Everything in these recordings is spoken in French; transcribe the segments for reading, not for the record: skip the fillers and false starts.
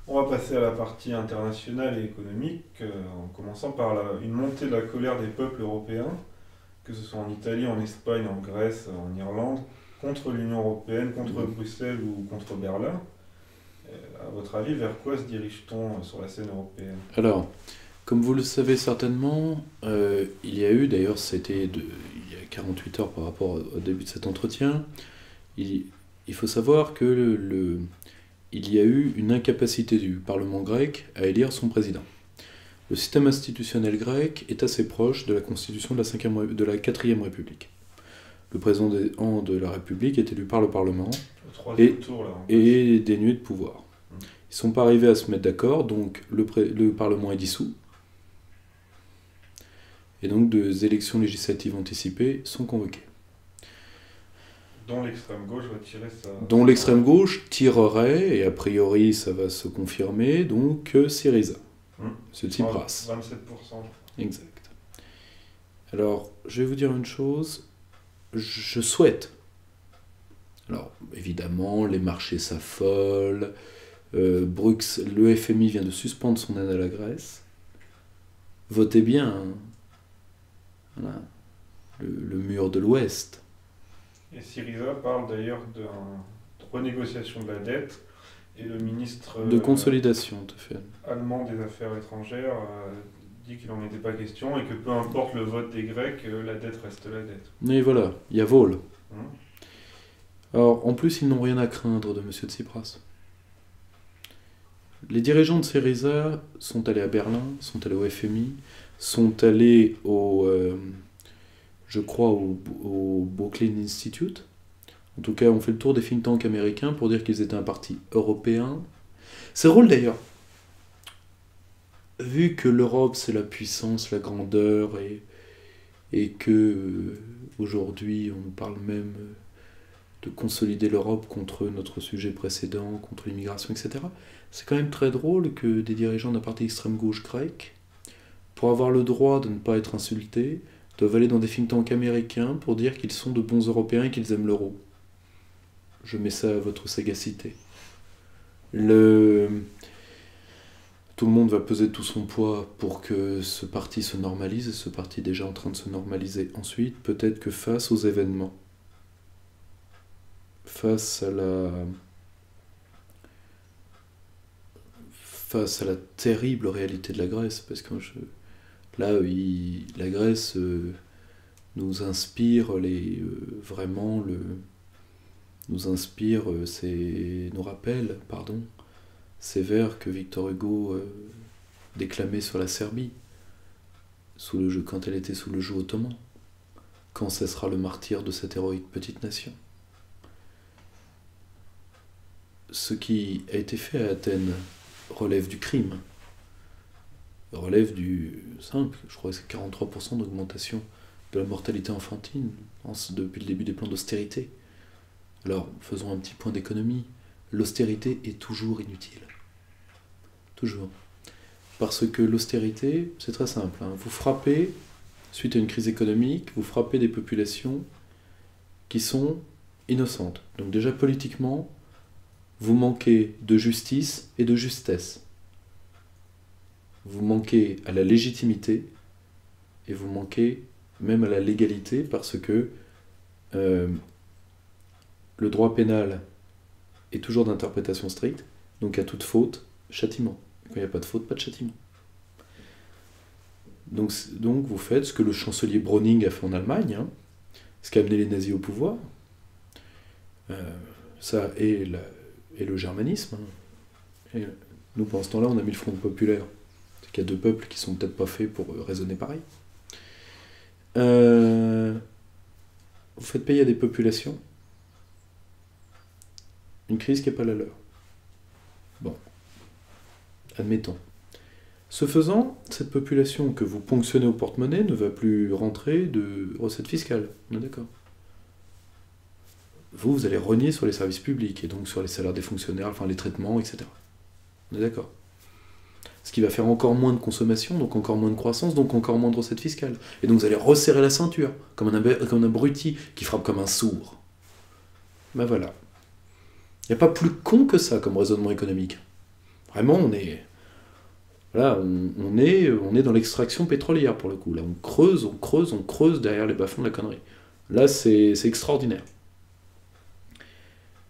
On va passer à la partie internationale et économique, en commençant par une montée de la colère des peuples européens, que ce soit en Italie, en Espagne, en Grèce, en Irlande, contre l'Union européenne, contre Bruxelles ou contre Berlin. À votre avis, vers quoi se dirige-t-on sur la scène européenne? Alors, comme vous le savez certainement, il y a eu, d'ailleurs il y a 48 heures par rapport au début de cet entretien, il, il faut savoir que il y a eu une incapacité du Parlement grec à élire son président. Le système institutionnel grec est assez proche de la constitution de de la 4e République. Le président de la République est élu par le Parlement Le troisième tour, là, en fait. et dénué de pouvoir. Ils ne sont pas arrivés à se mettre d'accord, donc le Parlement est dissous, et donc des élections législatives anticipées sont convoquées. Dont l'extrême gauche va tirer sa... Dont l'extrême gauche tirerait, et a priori ça va se confirmer, donc Syriza, ce Tsipras. 27%. Exact. Alors, je vais vous dire une chose, je souhaite. Alors, évidemment, les marchés s'affolent, le FMI vient de suspendre son aide à la Grèce. Votez bien, hein. Voilà. Le mur de l'Ouest. Et Syriza parle d'ailleurs de renégociation de la dette, et le ministre De consolidation, tout à fait. allemand des Affaires étrangères dit qu'il n'en était pas question et que peu importe le vote des Grecs, la dette reste la dette. Mais voilà, il y a vol. Hum. Alors, en plus, ils n'ont rien à craindre de M. Tsipras. Les dirigeants de Syriza sont allés à Berlin, sont allés au FMI, sont allés je crois, au Brooklyn Institute. En tout cas, on fait le tour des think tanks américains pour dire qu'ils étaient un parti européen. C'est drôle d'ailleurs. Vu que l'Europe, c'est la puissance, la grandeur, et que aujourd'hui, on parle même de consolider l'Europe contre notre sujet précédent, contre l'immigration, etc. C'est quand même très drôle que des dirigeants d'un parti extrême gauche grec, pour avoir le droit de ne pas être insultés, doivent aller dans des think tanks américains pour dire qu'ils sont de bons Européens et qu'ils aiment l'euro. Je mets ça à votre sagacité. Tout le monde va peser tout son poids pour que ce parti se normalise, et ce parti est déjà en train de se normaliser ensuite, peut-être que face aux événements, face à la terrible réalité de la Grèce, parce que là, la Grèce nous inspire nous rappelle, pardon, ces vers que Victor Hugo déclamait sur la Serbie, quand elle était sous le joug ottoman. Quand cessera le martyre de cette héroïque petite nation? Ce qui a été fait à Athènes relève du crime, relève du simple, je crois que c'est 43% d'augmentation de la mortalité infantile depuis le début des plans d'austérité. Alors, faisons un petit point d'économie. L'austérité est toujours inutile. Toujours. Parce que l'austérité, c'est très simple. Vous frappez, suite à une crise économique, vous frappez des populations qui sont innocentes. Donc déjà, politiquement, vous manquez de justice et de justesse. Vous manquez à la légitimité et vous manquez même à la légalité parce que le droit pénal est toujours d'interprétation stricte, donc à toute faute, châtiment. Quand il n'y a pas de faute, pas de châtiment. Donc vous faites ce que le chancelier Browning a fait en Allemagne, ce qui a amené les nazis au pouvoir. Ça et le germanisme. Et nous, pendant ce temps-là, on a mis le Front populaire. C'est qu'il y a deux peuples qui sont peut-être pas faits pour raisonner pareil. Vous faites payer à des populations une crise qui n'est pas la leur. Bon, admettons. Ce faisant, cette population que vous ponctionnez au porte-monnaie ne va plus rentrer de recettes fiscales. On est d'accord? Vous allez rogner sur les services publics, et donc sur les salaires des fonctionnaires, enfin les traitements, etc. On est d'accord? Ce qui va faire encore moins de consommation, donc encore moins de croissance, donc encore moins de recettes fiscales. Et donc vous allez resserrer la ceinture, comme un abruti qui frappe comme un sourd. Ben voilà. Il n'y a pas plus con que ça comme raisonnement économique. Vraiment, là, on est dans l'extraction pétrolière pour le coup. Là, on creuse derrière les bas-fonds de la connerie. Là, c'est extraordinaire.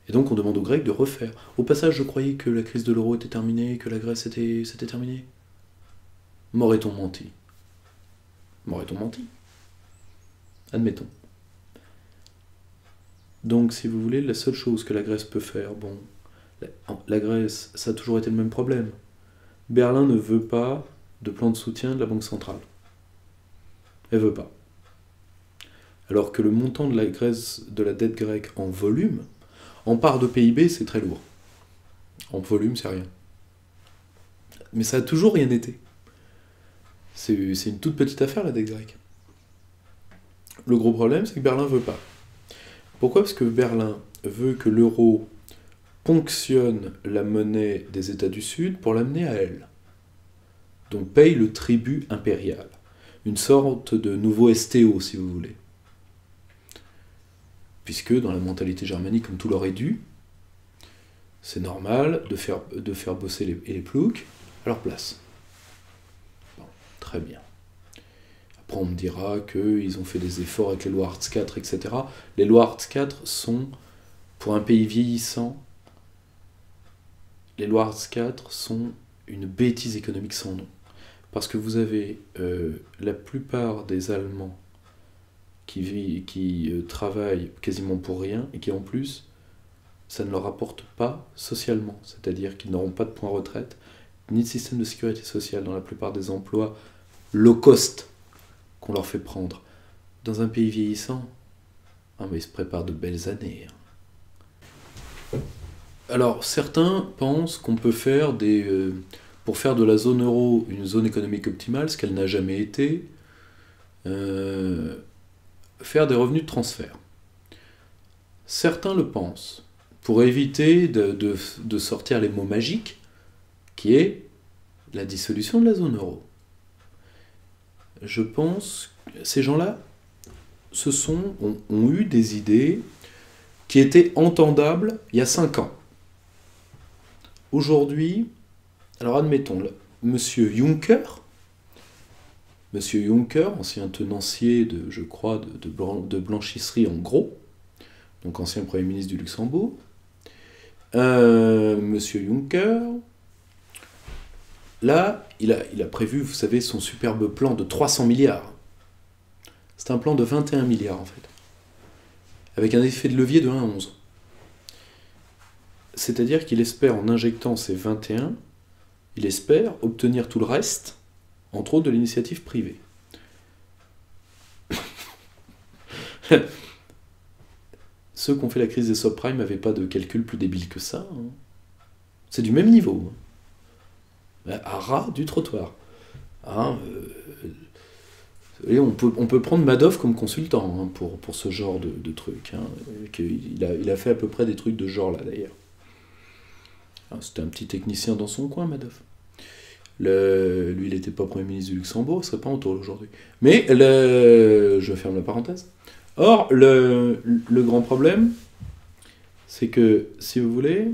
Et donc, on demande aux Grecs de refaire. Au passage, je croyais que la crise de l'euro était terminée, que la Grèce c'était terminé. M'aurait-on menti? M'aurait-on menti? Admettons. Donc, si vous voulez, la seule chose que la Grèce peut faire, bon, la Grèce, ça a toujours été le même problème. Berlin ne veut pas de plan de soutien de la Banque centrale. Elle veut pas. Alors que le montant de la dette grecque en volume, en part de PIB, c'est très lourd. En volume, c'est rien. Mais ça a toujours rien été. C'est une toute petite affaire, la dette grecque. Le gros problème, c'est que Berlin veut pas. Pourquoi? Parce que Berlin veut que l'euro ponctionne la monnaie des États du Sud pour l'amener à elle. Donc paye le tribut impérial. Une sorte de nouveau STO, si vous voulez. Puisque dans la mentalité germanique, comme tout leur est dû, c'est normal de faire bosser les ploucs à leur place. Bon, très bien. Après, on me dira qu'ils ont fait des efforts avec les lois Hartz IV, etc. Les lois Hartz IV sont, pour un pays vieillissant, les lois Hartz IV sont une bêtise économique sans nom. Parce que vous avez la plupart des Allemands qui travaillent quasiment pour rien et qui en plus, ça ne leur apporte pas socialement. C'est-à-dire qu'ils n'auront pas de point retraite, ni de système de sécurité sociale dans la plupart des emplois low cost qu'on leur fait prendre. Dans un pays vieillissant, mais ils se préparent de belles années. Alors, certains pensent qu'on peut faire pour faire de la zone euro une zone économique optimale, ce qu'elle n'a jamais été, faire des revenus de transfert. Certains le pensent, pour éviter de sortir les mots magiques, qui est la dissolution de la zone euro. Je pense que ces gens-là ont eu des idées qui étaient entendables il y a 5 ans. Aujourd'hui, alors admettons, Monsieur Juncker, ancien tenancier je crois, de blanchisserie en gros, donc ancien Premier ministre du Luxembourg, Monsieur Juncker, là, il a prévu, vous savez, son superbe plan de 300 milliards. C'est un plan de 21 milliards, en fait. Avec un effet de levier de 1 à 11. C'est-à-dire qu'il espère, en injectant ces 21, il espère obtenir tout le reste, entre autres de l'initiative privée. Ceux qui ont fait la crise des subprimes n'avaient pas de calcul plus débile que ça. Hein. C'est du même niveau. À ras du trottoir. Hein, on peut prendre Madoff comme consultant hein, pour ce genre de truc. Hein, il a fait à peu près des trucs de ce genre-là, d'ailleurs. C'était un petit technicien dans son coin, Madoff. Lui, il n'était pas Premier ministre du Luxembourg, il ne serait pas en tôle aujourd'hui. Mais, je ferme la parenthèse. Or, le grand problème, c'est que, si vous voulez,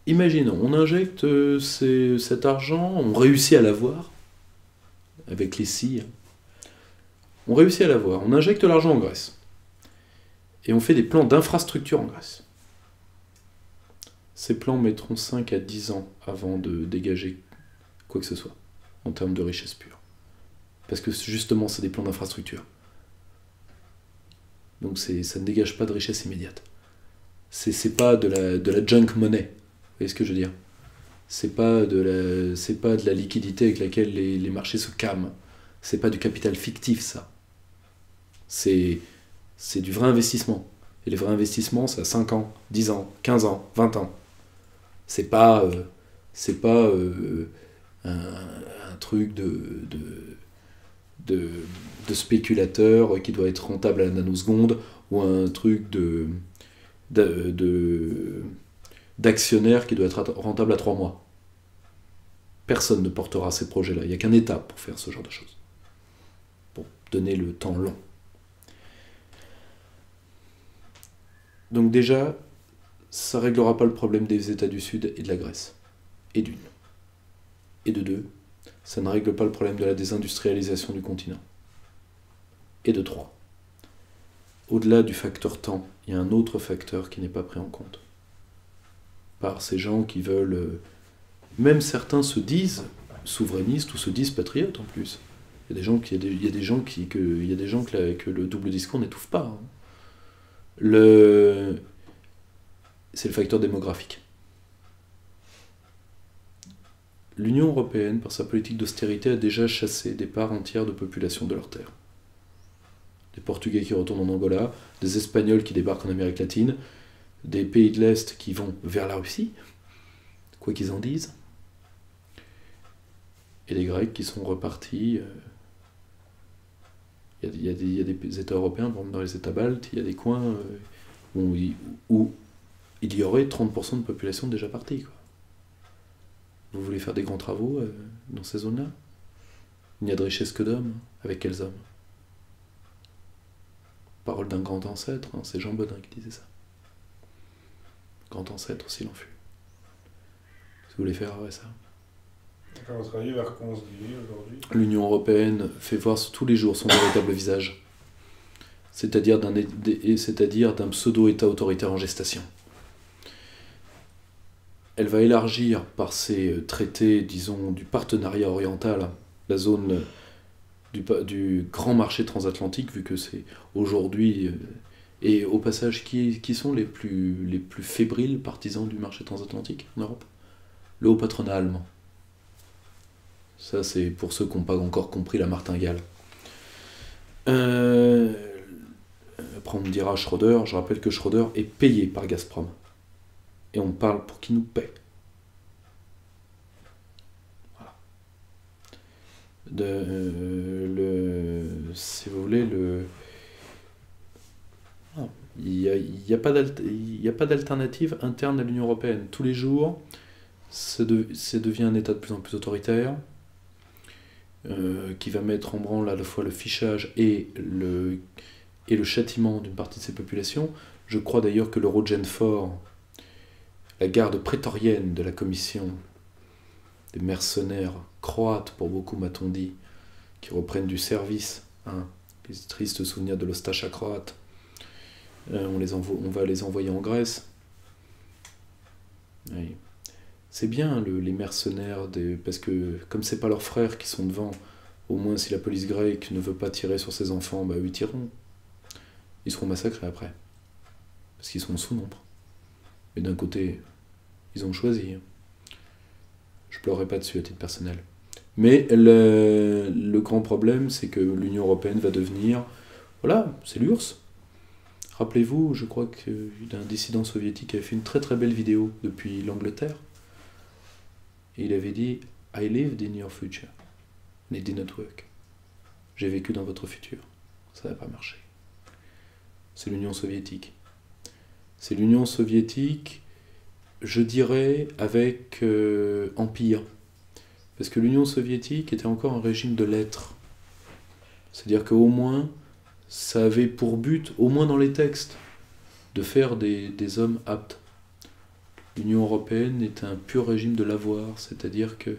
imaginons, on injecte cet argent, on réussit à l'avoir, avec les scies, on réussit à l'avoir, on injecte l'argent en Grèce, et on fait des plans d'infrastructure en Grèce. Ces plans mettront 5 à 10 ans avant de dégager quoi que ce soit, en termes de richesse pure. Parce que justement, c'est des plans d'infrastructure. Donc ça ne dégage pas de richesse immédiate. C'est pas de la junk money. Vous voyez ce que je veux dire? C'est pas de la liquidité avec laquelle les marchés se calment. C'est pas du capital fictif, ça. C'est du vrai investissement. Et les vrais investissements, c'est à 5 ans, 10 ans, 15 ans, 20 ans. C'est pas un truc de spéculateur qui doit être rentable à la nanoseconde ou un truc d'actionnaire qui doit être rentable à 3 mois. Personne ne portera ces projets-là. Il n'y a qu'un État pour faire ce genre de choses. Pour donner le temps long. Donc déjà, ça ne réglera pas le problème des États du Sud et de la Grèce. Et d'une. Et de deux, ça ne règle pas le problème de la désindustrialisation du continent. Et de trois, au-delà du facteur temps, il y a un autre facteur qui n'est pas pris en compte. Par ces gens qui veulent... Même certains se disent souverainistes ou se disent patriotes en plus. Il y a des gens que le double discours n'étouffe pas. Hein. C'est le facteur démographique. L'Union européenne, par sa politique d'austérité, a déjà chassé des parts entières de population de leurs terres. Des Portugais qui retournent en Angola, des Espagnols qui débarquent en Amérique latine, des pays de l'Est qui vont vers la Russie, quoi qu'ils en disent, et des Grecs qui sont repartis. Il y a des États européens, par exemple dans les États baltes, il y a des coins où il y aurait 30% de population déjà partie. Quoi. Vous voulez faire des grands travaux dans ces zones-là? Il n'y a de richesse que d'hommes. Avec quels hommes? Parole d'un grand ancêtre, hein, c'est Jean Bodin qui disait ça. Grand ancêtre, s'il en fut. Si vous voulez faire ça. À votre avis, vers quoi on se dirige aujourd'hui? L'Union européenne fait voir tous les jours son véritable visage. C'est-à-dire d'un pseudo-État autoritaire en gestation. Elle va élargir par ses traités, disons, du partenariat oriental, la zone du grand marché transatlantique, vu que c'est aujourd'hui, et au passage, qui sont les plus fébriles partisans du marché transatlantique en Europe? Le haut patronat allemand. Ça, c'est pour ceux qui n'ont pas encore compris la martingale. Après, on me dira Schröder. Je rappelle que Schröder est payé par Gazprom. Et on parle pour qui nous paie. Voilà. Si vous voulez, il n'y a pas d'alternative interne à l'Union européenne. Tous les jours, ça devient un État de plus en plus autoritaire, qui va mettre en branle à la fois le fichage et le châtiment d'une partie de ses populations. Je crois d'ailleurs que l'Eurogenfor, la garde prétorienne de la commission, des mercenaires croates, pour beaucoup m'a-t-on dit, qui reprennent du service, hein, les tristes souvenirs de l'Ostacha croate, on va les envoyer en Grèce. Oui. C'est bien les mercenaires, parce que comme c'est pas leurs frères qui sont devant, au moins si la police grecque ne veut pas tirer sur ses enfants, bah eux ils tireront. Ils seront massacrés après, parce qu'ils sont en sous-nombre. Mais d'un côté, ils ont choisi. Je pleurerai pas dessus à titre personnel. Mais le grand problème, c'est que l'Union européenne va devenir... Voilà, c'est l'URSS. Rappelez-vous, je crois qu'un dissident soviétique avait fait une très très belle vidéo depuis l'Angleterre. Et il avait dit « I lived in your future, and it did not work. » J'ai vécu dans votre futur. Ça n'a pas marché. C'est l'Union soviétique. C'est l'Union soviétique, je dirais, avec empire. Parce que l'Union soviétique était encore un régime de lettres. C'est-à-dire qu'au moins, ça avait pour but, au moins dans les textes, de faire des hommes aptes. L'Union européenne est un pur régime de l'avoir, c'est-à-dire que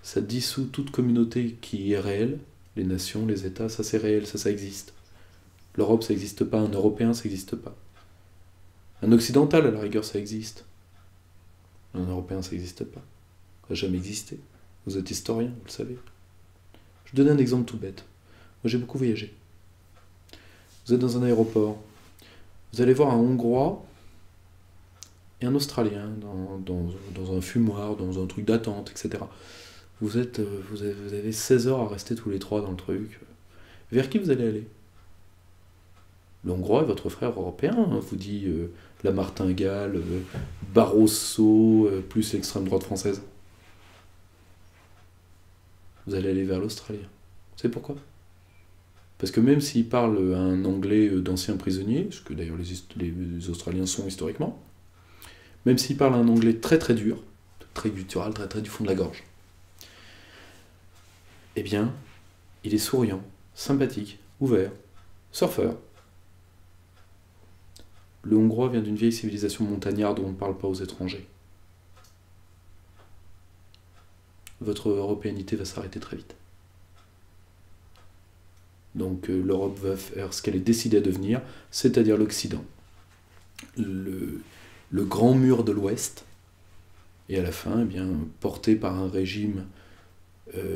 ça dissout toute communauté qui est réelle, les nations, les États, ça c'est réel, ça existe. L'Europe ça n'existe pas, un Européen ça n'existe pas. Un Occidental à la rigueur ça existe. Un Européen ça n'existe pas. Ça n'a jamais existé. Vous êtes historien, vous le savez. Je donne un exemple tout bête. Moi j'ai beaucoup voyagé. Vous êtes dans un aéroport, vous allez voir un Hongrois et un Australien dans un fumoir, dans un truc d'attente, etc. Vous avez 16 heures à rester tous les trois dans le truc. Vers qui vous allez aller? Le Hongrois est votre frère européen, hein, vous dit la martingale, Barroso, plus l'extrême droite française. Vous allez aller vers l'Australien. Vous savez pourquoi? Parce que même s'ils parlent un anglais d'anciens prisonniers, ce que d'ailleurs les Australiens sont historiquement, même s'ils parlent un anglais très très dur, très guttural, très très du fond de la gorge, eh bien, il est souriant, sympathique, ouvert, surfeur. Le hongrois vient d'une vieille civilisation montagnarde où on ne parle pas aux étrangers. Votre européanité va s'arrêter très vite. Donc l'Europe va faire ce qu'elle est décidée à devenir, c'est-à-dire l'Occident. Le grand mur de l'Ouest, et à la fin, eh bien, porté par un régime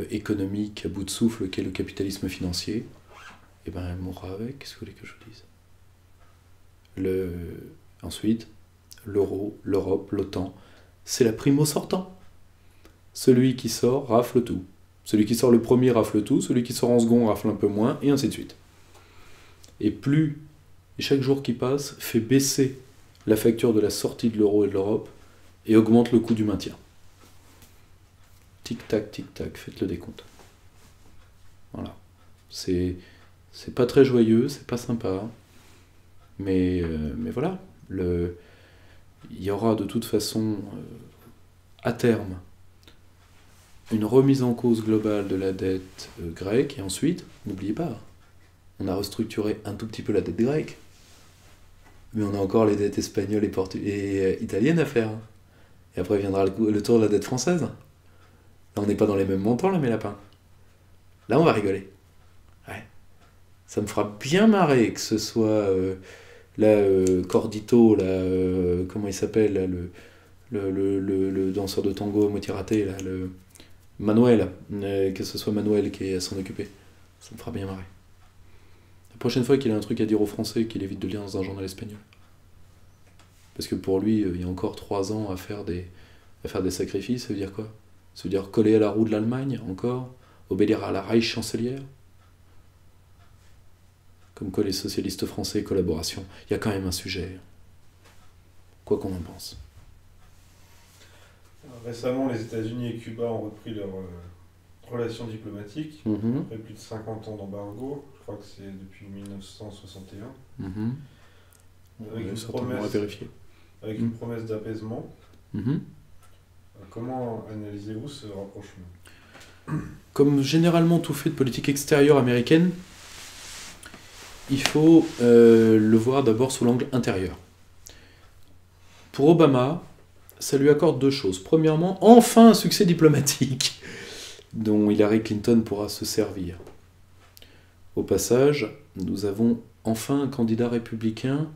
économique à bout de souffle qu'est le capitalisme financier, eh ben, elle mourra avec, qu'est-ce que vous voulez que je vous dise. Ensuite, l'euro, l'Europe, l'OTAN, c'est la primo sortant. Celui qui sort rafle tout. Celui qui sort le premier rafle tout, celui qui sort en second rafle un peu moins, et ainsi de suite. Et chaque jour qui passe fait baisser la facture de la sortie de l'euro et de l'Europe, et augmente le coût du maintien. Tic-tac, tic-tac, faites le décompte. Voilà. C'est pas très joyeux, c'est pas sympa, mais voilà. Il y aura de toute façon, à terme, une remise en cause globale de la dette grecque, et ensuite, n'oubliez pas, on a restructuré un tout petit peu la dette grecque, mais on a encore les dettes espagnoles et italiennes à faire. Et après viendra le tour de la dette française. Là, on n'est pas dans les mêmes montants, là, mes lapins. Là, on va rigoler. Ouais. Ça me fera bien marrer que ce soit Cordito, comment il s'appelle, là, le danseur de tango à moitié raté, là, Manuel, que ce soit Manuel qui est à s'en occuper. Ça me fera bien marrer. La prochaine fois qu'il a un truc à dire aux Français, qu'il évite de lire dans un journal espagnol. Parce que pour lui, il y a encore 3 ans à faire des sacrifices, ça veut dire quoi? Ça veut dire coller à la roue de l'Allemagne, encore? Obéir à la Reichschancelière? Comme quoi les socialistes français, collaboration. Il y a quand même un sujet. Quoi qu'on en pense. Récemment, les États-Unis et Cuba ont repris leurs relations diplomatiques, après plus de 50 ans d'embargo. Je crois que c'est depuis 1961. Avec une promesse d'apaisement. Comment analysez-vous ce rapprochement? Comme généralement tout fait de politique extérieure américaine, il faut le voir d'abord sous l'angle intérieur. Pour Obama, ça lui accorde 2 choses. Premièrement, enfin un succès diplomatique dont Hillary Clinton pourra se servir. Au passage, nous avons enfin un candidat républicain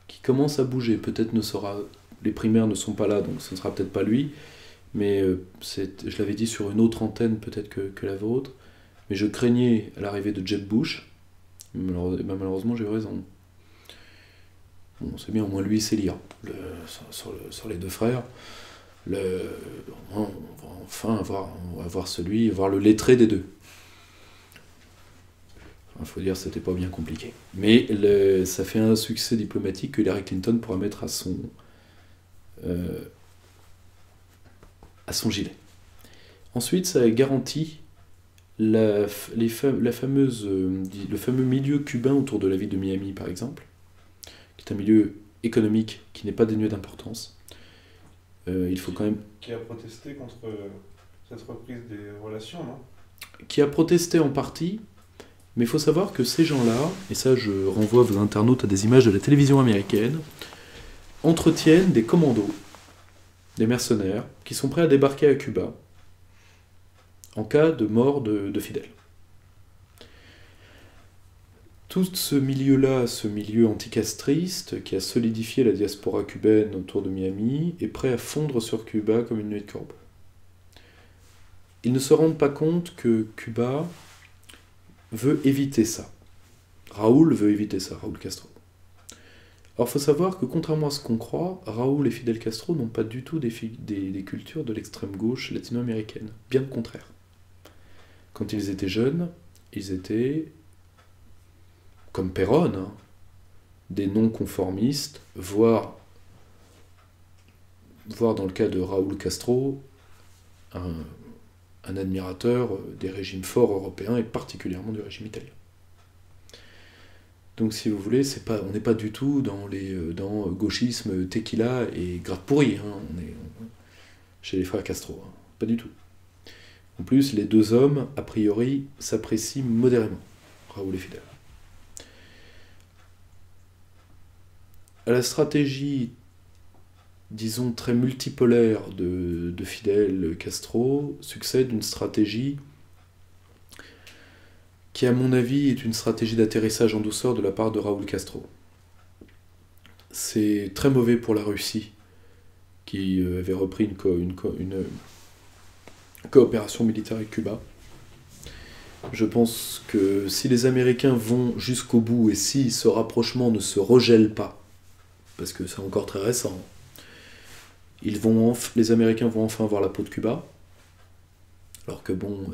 qui commence à bouger. Peut-être les primaires ne sont pas là, donc ce ne sera peut-être pas lui, mais je l'avais dit sur une autre antenne peut-être que la vôtre, mais je craignais l'arrivée de Jeb Bush. Malheureusement, j'ai eu raison. Bon, c'est bien, au moins lui, c'est lire. Sur les 2 frères, on va enfin voir le lettré des 2. Il faut dire que c'était pas bien compliqué. Mais ça fait un succès diplomatique que Hillary Clinton pourra mettre à son gilet. Ensuite, ça garantit le fameux milieu cubain autour de la ville de Miami, par exemple, qui est un milieu économique qui n'est pas dénué d'importance. Il faut quand même... Qui a protesté contre cette reprise des relations, non? Qui a protesté en partie, mais il faut savoir que ces gens-là, et ça je renvoie vos internautes à des images de la télévision américaine, entretiennent des commandos, des mercenaires, qui sont prêts à débarquer à Cuba en cas de mort de fidèles. Tout ce milieu-là, ce milieu anticastriste, qui a solidifié la diaspora cubaine autour de Miami, est prêt à fondre sur Cuba comme une nuit de corbeau. Ils ne se rendent pas compte que Cuba veut éviter ça. Raoul veut éviter ça, Raoul Castro. Or, il faut savoir que, contrairement à ce qu'on croit, Raoul et Fidel Castro n'ont pas du tout des cultures de l'extrême gauche latino-américaine. Bien le contraire. Quand ils étaient jeunes, ils étaient, comme Perón, des non-conformistes, voire dans le cas de Raoul Castro, un admirateur des régimes forts européens et particulièrement du régime italien. Donc si vous voulez, on n'est pas du tout dans gauchisme, tequila et gratte pourrie, on est chez les frères Castro, pas du tout. En plus, les 2 hommes, a priori, s'apprécient modérément, Raoul et Fidel. à la stratégie, disons, très multipolaire de Fidel Castro succède une stratégie qui, à mon avis, est une stratégie d'atterrissage en douceur de la part de Raúl Castro. C'est très mauvais pour la Russie, qui avait repris une coopération militaire avec Cuba. Je pense que si les Américains vont jusqu'au bout et si ce rapprochement ne se regèle pas, parce que c'est encore très récent, les Américains vont enfin voir la peau de Cuba, alors que bon,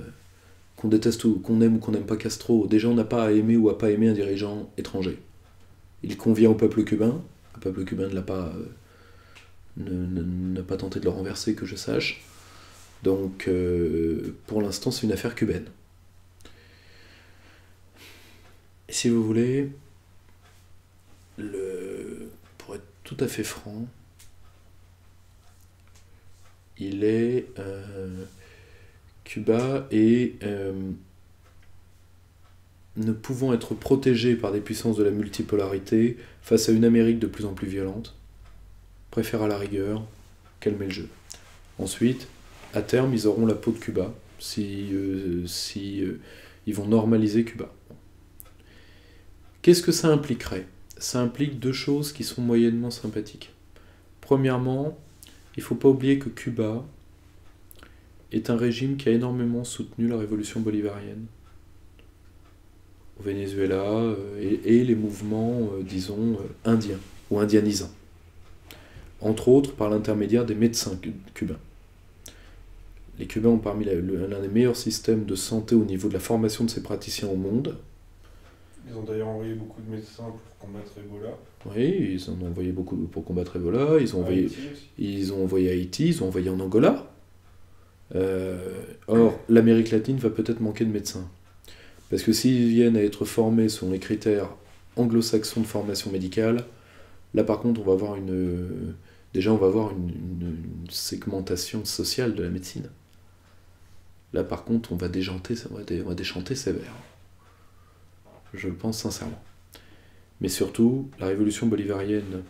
qu'on déteste ou qu'on aime pas Castro, déjà on n'a pas à aimer ou à pas aimer un dirigeant étranger. Il convient au peuple cubain, le peuple cubain n'a pas tenté de le renverser que je sache, donc pour l'instant c'est une affaire cubaine. Et si vous voulez, pour être tout à fait franc, Cuba est ne pouvant être protégé par des puissances de la multipolarité face à une Amérique de plus en plus violente, préfère à la rigueur calmer le jeu. Ensuite, à terme, ils auront la peau de Cuba si ils vont normaliser Cuba. Qu'est-ce que ça impliquerait ? Ça implique deux choses qui sont moyennement sympathiques. Premièrement, il ne faut pas oublier que Cuba est un régime qui a énormément soutenu la révolution bolivarienne au Venezuela et les mouvements, disons, indiens ou indianisants. Entre autres par l'intermédiaire des médecins cubains. Les Cubains ont parmi l'un des meilleurs systèmes de santé au niveau de la formation de ces praticiens au monde. Ils ont d'ailleurs envoyé beaucoup de médecins pour combattre Ebola. Oui, ils en ont envoyé beaucoup pour combattre Ebola, ils ont envoyé à Haïti, ils ont envoyé en Angola. Or, l'Amérique latine va peut-être manquer de médecins. Parce que s'ils viennent à être formés selon les critères anglo-saxons de formation médicale, là par contre on va avoir une segmentation sociale de la médecine. Là par contre on va déchanter sévère. Je le pense sincèrement. Mais surtout, la révolution bolivarienne,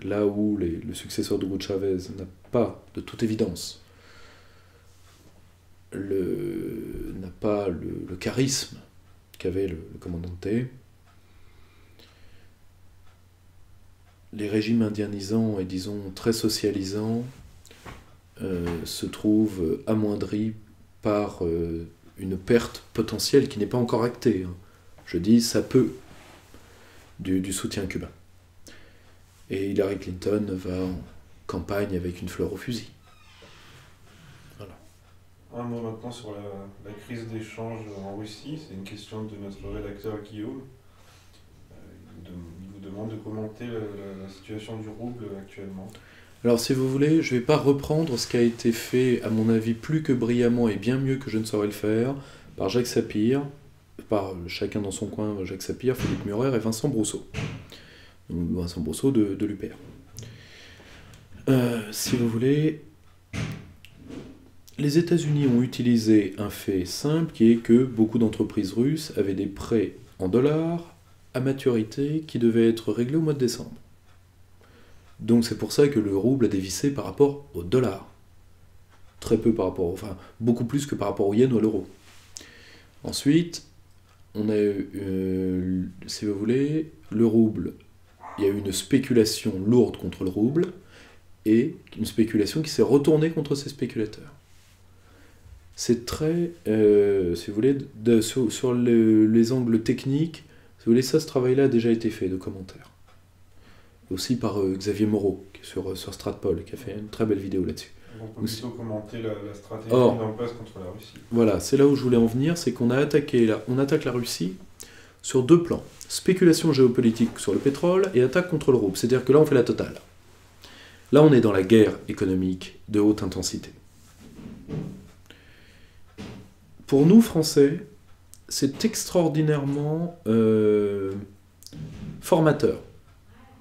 là où le successeur de Hugo Chavez n'a pas, de toute évidence, n'a pas le charisme qu'avait le commandante, les régimes indianisants et disons très socialisants se trouvent amoindris par une perte potentielle qui n'est pas encore actée. Je dis ça peut du soutien cubain. Et Hillary Clinton va en campagne avec une fleur au fusil. Voilà. Un mot maintenant sur la crise d'échange en Russie. C'est une question de notre rédacteur Guillaume. Il vous demande de commenter la situation du rouble actuellement. Alors si vous voulez, je ne vais pas reprendre ce qui a été fait, à mon avis, plus que brillamment et bien mieux que je ne saurais le faire, par Jacques Sapir, par chacun dans son coin, Jacques Sapir, Philippe Murer et Vincent Brousseau. Vincent Brousseau de l'UPR. Si vous voulez, les États-Unis ont utilisé un fait simple qui est que beaucoup d'entreprises russes avaient des prêts en dollars à maturité qui devaient être réglés au mois de décembre. Donc c'est pour ça que le rouble a dévissé par rapport au dollar. Très peu par rapport, enfin beaucoup plus que par rapport au yen ou à l'euro. Ensuite, on a eu, si vous voulez, le rouble. Il y a eu une spéculation lourde contre le rouble et une spéculation qui s'est retournée contre ces spéculateurs. C'est très, si vous voulez, sur les angles techniques, si vous voulez, ce travail-là a déjà été fait de commentaires. Aussi par Xavier Moreau, qui est sur Stratpol, qui a fait une très belle vidéo là-dessus. On peut plutôt commenter la stratégie mise en place contre la Russie. Voilà, c'est là où je voulais en venir, c'est qu'on attaque la Russie sur deux plans. Spéculation géopolitique sur le pétrole et attaque contre le rouble. C'est-à-dire que là, on fait la totale. Là, on est dans la guerre économique de haute intensité. Pour nous, Français, c'est extraordinairement formateur.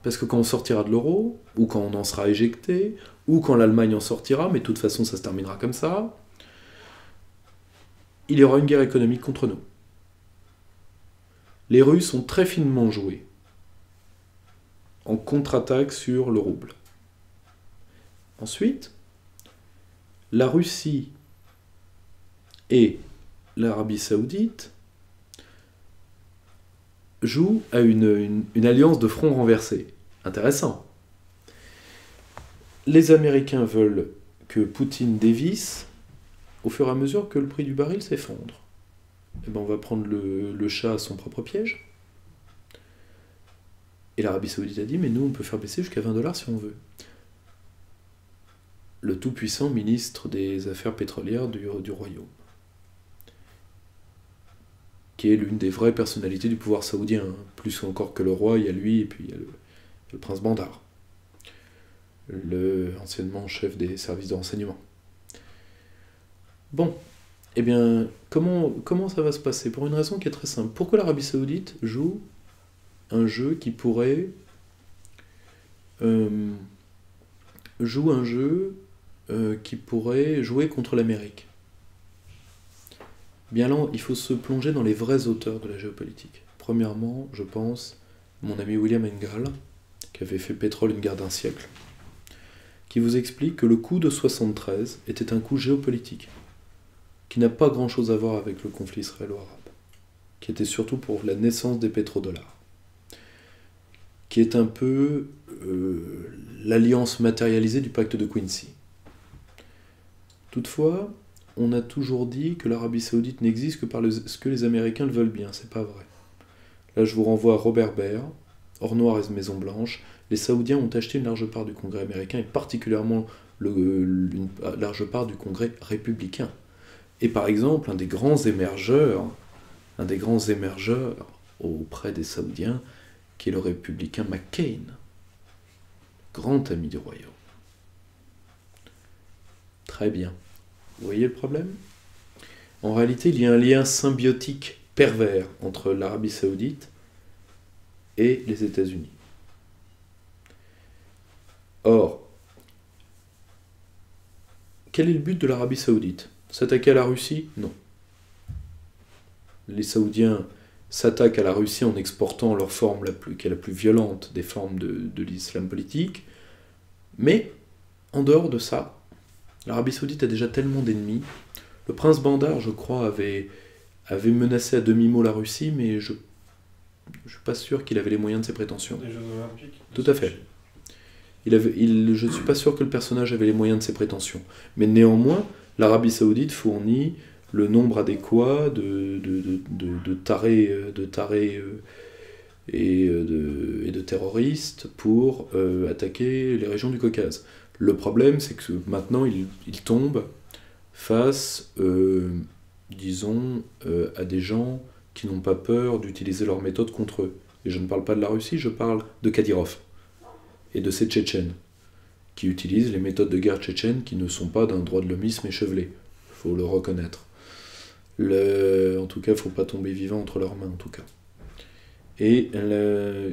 Parce que quand on sortira de l'euro, ou quand on en sera éjecté, ou quand l'Allemagne en sortira, mais de toute façon ça se terminera comme ça, il y aura une guerre économique contre nous. Les Russes ont très finement joué en contre-attaque sur le rouble. Ensuite, la Russie et l'Arabie Saoudite jouent à une alliance de front renversé. Intéressant. Les Américains veulent que Poutine dévisse au fur et à mesure que le prix du baril s'effondre. Eh ben on va prendre le chat à son propre piège. Et l'Arabie Saoudite a dit, mais nous, on peut faire baisser jusqu'à $20 si on veut. Le tout-puissant ministre des Affaires pétrolières du Royaume, qui est l'une des vraies personnalités du pouvoir saoudien, hein. Plus encore que le roi, il y a lui, et puis il y a le prince Bandar, anciennement chef des services de renseignement. Bon, eh bien, comment ça va se passer? Pour une raison qui est très simple. Pourquoi l'Arabie Saoudite joue un jeu qui pourrait... qui pourrait jouer contre l'Amérique? Bien là, il faut se plonger dans les vrais auteurs de la géopolitique. Premièrement, je pense, mon ami William Engel, qui avait fait Pétrole, une guerre d'un siècle, qui vous explique que le coup de 73 était un coup géopolitique, qui n'a pas grand-chose à voir avec le conflit israélo-arabe, qui était surtout pour la naissance des pétrodollars, qui est un peu l'alliance matérialisée du pacte de Quincy. Toutefois, on a toujours dit que l'Arabie Saoudite n'existe que par ce que les Américains le veulent bien, c'est pas vrai. Là, je vous renvoie à Robert Baer, Or Noir et Maison Blanche. Les Saoudiens ont acheté une large part du Congrès américain, et particulièrement une large part du Congrès républicain. Et par exemple, un des grands émergeurs auprès des Saoudiens, qui est le républicain McCain, grand ami du royaume. Très bien. Vous voyez le problème? En réalité, il y a un lien symbiotique pervers entre l'Arabie Saoudite et les États-Unis. Or, quel est le but de l'Arabie Saoudite? S'attaquer à la Russie? Non. Les Saoudiens s'attaquent à la Russie en exportant leur forme qui est la plus violente des formes de l'islam politique, mais en dehors de ça, l'Arabie Saoudite a déjà tellement d'ennemis. Le prince Bandar, je crois, avait menacé à demi-mot la Russie, mais je ne suis pas sûr qu'il avait les moyens de ses prétentions. Des Jeux Olympiques. Tout à fait. Je ne suis pas sûr que le personnage avait les moyens de ses prétentions. Mais néanmoins, l'Arabie Saoudite fournit le nombre adéquat de tarés et de terroristes pour attaquer les régions du Caucase. Le problème, c'est que maintenant, il tombe face, à des gens qui n'ont pas peur d'utiliser leurs méthodes contre eux. Et je ne parle pas de la Russie, je parle de Kadyrov et de ces Tchétchènes, qui utilisent les méthodes de guerre tchétchènes qui ne sont pas d'un droit de l'hommisme échevelé. Il faut le reconnaître. En tout cas, il ne faut pas tomber vivant entre leurs mains, en tout cas. Et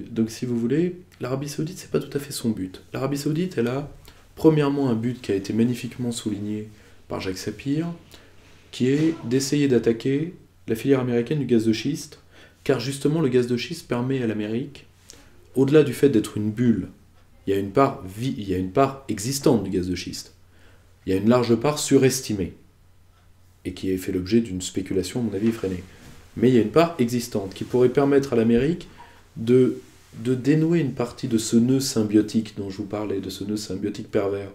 donc, si vous voulez, l'Arabie Saoudite, c'est pas tout à fait son but. L'Arabie Saoudite, elle a premièrement un but qui a été magnifiquement souligné par Jacques Sapir, qui est d'essayer d'attaquer la filière américaine du gaz de schiste, car justement le gaz de schiste permet à l'Amérique, au-delà du fait d'être une bulle, il y a une part existante du gaz de schiste. Il y a une large part surestimée, et qui a fait l'objet d'une spéculation, à mon avis, effrénée. Mais il y a une part existante qui pourrait permettre à l'Amérique de dénouer une partie de ce nœud symbiotique dont je vous parlais, de ce nœud symbiotique pervers.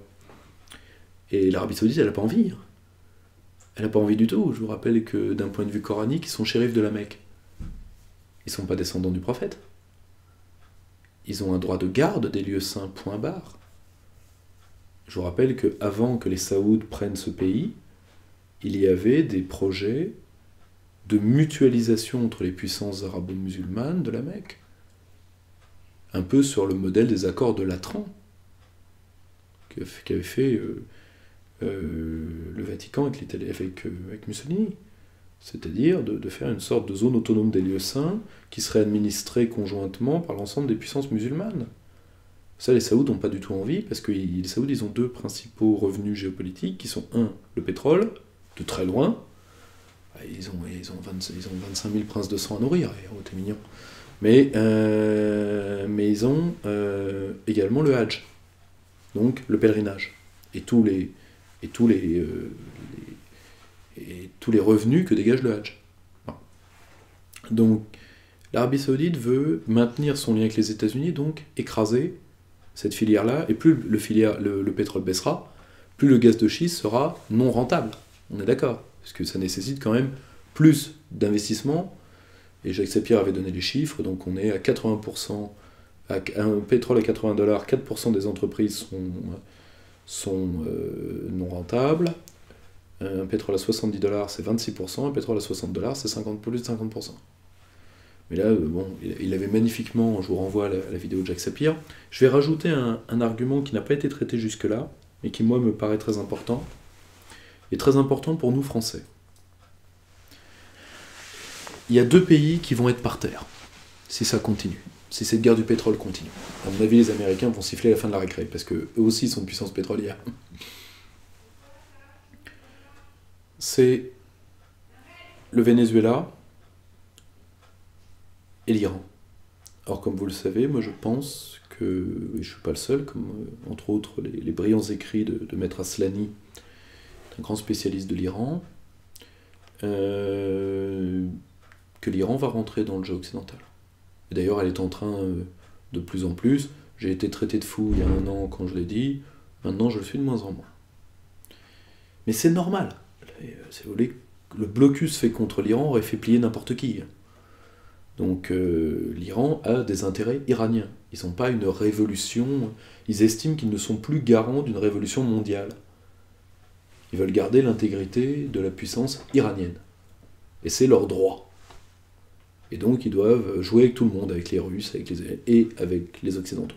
Et l'Arabie Saoudite, elle n'a pas envie. Elle n'a pas envie du tout. Je vous rappelle que d'un point de vue coranique, ils sont shérifs de la Mecque. Ils ne sont pas descendants du prophète. Ils ont un droit de garde des lieux saints, point barre. Je vous rappelle qu'avant que les Saouds prennent ce pays, il y avait des projets de mutualisation entre les puissances arabo-musulmanes de la Mecque, un peu sur le modèle des accords de Latran qu'avait fait le Vatican avec Mussolini, c'est-à-dire de faire une sorte de zone autonome des lieux saints qui serait administrée conjointement par l'ensemble des puissances musulmanes. Ça, les Saouds n'ont pas du tout envie, parce que les Saouds, ils ont deux principaux revenus géopolitiques, qui sont le pétrole, de très loin. Ils ont 25 000 princes de sang à nourrir, oh, t'es mignon. Mais ils ont également le Hajj, donc le pèlerinage, et tous les revenus que dégage le Hajj. Bon. Donc, l'Arabie Saoudite veut maintenir son lien avec les États-Unis, donc écraser cette filière-là, et plus le pétrole baissera, plus le gaz de schiste sera non rentable. On est d'accord, parce que ça nécessite quand même plus d'investissement. Et Jacques Sapir avait donné les chiffres, donc on est à 80%, un pétrole à $80, 4% des entreprises sont non rentables. Un pétrole à $70, c'est 26%, un pétrole à $60, c'est plus de 50%. Mais là, bon, il avait magnifiquement, je vous renvoie à la vidéo de Jacques Sapir. Je vais rajouter un argument qui n'a pas été traité jusque-là, mais qui, moi, me paraît très important, et très important pour nous, Français. Il y a 2 pays qui vont être par terre, si ça continue, si cette guerre du pétrole continue. À mon avis, les Américains vont siffler la fin de la récré, parce qu'eux aussi sont une puissance pétrolière. C'est le Venezuela et l'Iran. Or, comme vous le savez, moi je pense que, et je ne suis pas le seul, comme entre autres les brillants écrits de Maître Aslani, un grand spécialiste de l'Iran, que l'Iran va rentrer dans le jeu occidental. Et d'ailleurs, elle est en train de plus en plus. J'ai été traité de fou il y a 1 an quand je l'ai dit, maintenant je le suis de moins en moins. Mais c'est normal. Si vous voulez, le blocus fait contre l'Iran aurait fait plier n'importe qui. Donc l'Iran a des intérêts iraniens. Ils n'ont pas une révolution. Ils estiment qu'ils ne sont plus garants d'une révolution mondiale. Ils veulent garder l'intégrité de la puissance iranienne. Et c'est leur droit. Et donc ils doivent jouer avec tout le monde, avec les Russes et avec les Occidentaux.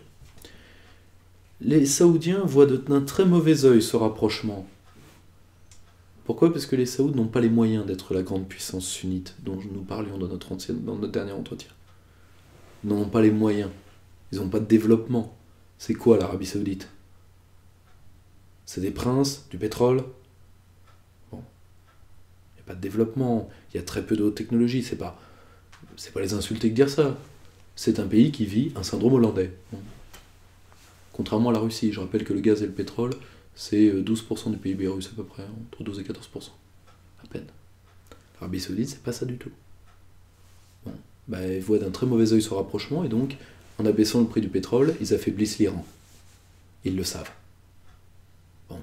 Les Saoudiens voient d'un très mauvais œil ce rapprochement. Pourquoi ? Parce que les Saouds n'ont pas les moyens d'être la grande puissance sunnite dont nous parlions dans notre dernier entretien. Ils n'en ont pas les moyens. Ils n'ont pas de développement. C'est quoi l'Arabie Saoudite ? C'est des princes, du pétrole. Bon. Il n'y a pas de développement. Il y a très peu de haute technologie. C'est pas les insulter que dire ça. C'est un pays qui vit un syndrome hollandais. Bon. Contrairement à la Russie. Je rappelle que le gaz et le pétrole, c'est 12% du PIB russe à peu près, entre 12 et 14%, à peine. L'Arabie Saoudite, c'est pas ça du tout. Bon. Ils voient d'un très mauvais œil ce rapprochement, et donc, en abaissant le prix du pétrole, ils affaiblissent l'Iran. Ils le savent. Bon.